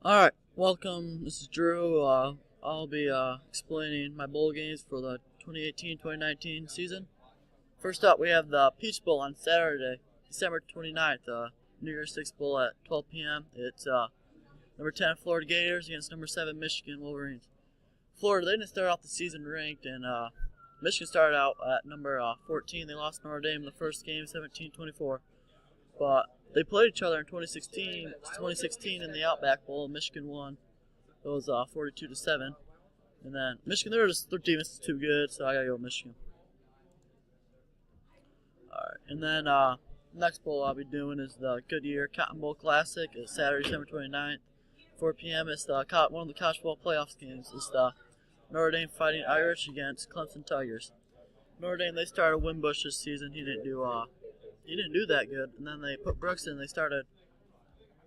Alright, welcome. This is Drew. I'll be explaining my bowl games for the 2018-2019 season. First up, we have the Peach Bowl on Saturday, December 29th, New Year's Six Bowl at 12 p.m. It's number 10 Florida Gators against number 7 Michigan Wolverines. Florida, they didn't start off the season ranked, and Michigan started out at number 14. They lost Notre Dame in the first game, 17-24. But they played each other in 2016 in the Outback Bowl. Michigan won. It was 42-7. And then Michigan, their defense is too good, so I gotta go with Michigan. All right, and then next bowl I'll be doing is the Goodyear Cotton Bowl Classic. It's Saturday, December 29th, 4 p.m. It's one of the college football playoffs games. It's the Notre Dame Fighting Irish against Clemson Tigers. Notre Dame, they started Wimbush this season. He didn't do that good, and then they put Brooks in. They started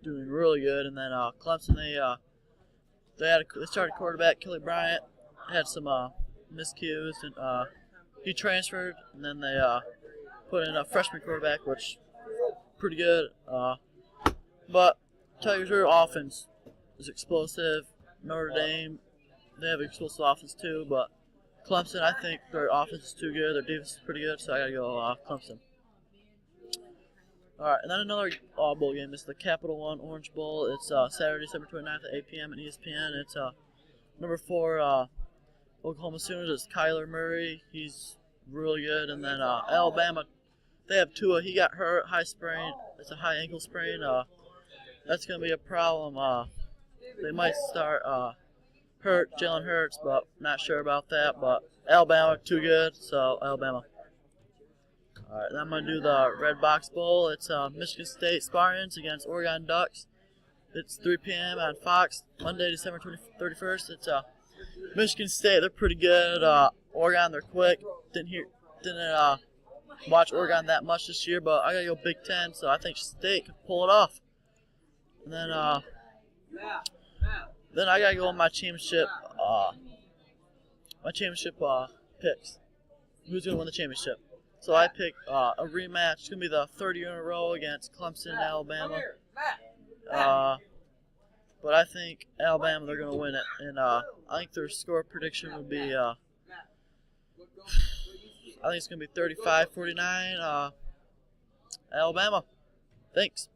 doing really good, and then Clemson, they started quarterback Kelly Bryant, had some miscues, and he transferred, and then they put in a freshman quarterback, which pretty good. But Tigers' offense is explosive. Notre Dame, they have an explosive offense too, but Clemson, I think their offense is too good. Their defense is pretty good, so I gotta go Clemson. Alright, and then another bowl game is the Capital One Orange Bowl. It's Saturday, December 29th at 8 p.m. at ESPN. It's number 4 Oklahoma Sooners. It's Kyler Murray. He's really good. And then Alabama, they have Tua. He got hurt, high sprain. It's a high ankle sprain. That's going to be a problem. They might start Jalen Hurts, but not sure about that. But Alabama, too good, so Alabama. Alright, then I'm going to do the Red Box Bowl. It's Michigan State Spartans against Oregon Ducks. It's 3 p.m. on Fox, Monday, December 31st. It's Michigan State, they're pretty good. Oregon, they're quick. Didn't watch Oregon that much this year, but I got to go Big Ten, so I think State can pull it off. And then I got to go with my championship picks. Who's going to win the championship? So I pick a rematch. It's going to be the third year in a row against Clemson and Alabama. But I think Alabama, they're going to win it. And I think their score prediction would be, I think it's going to be 35-49 Alabama. Thanks.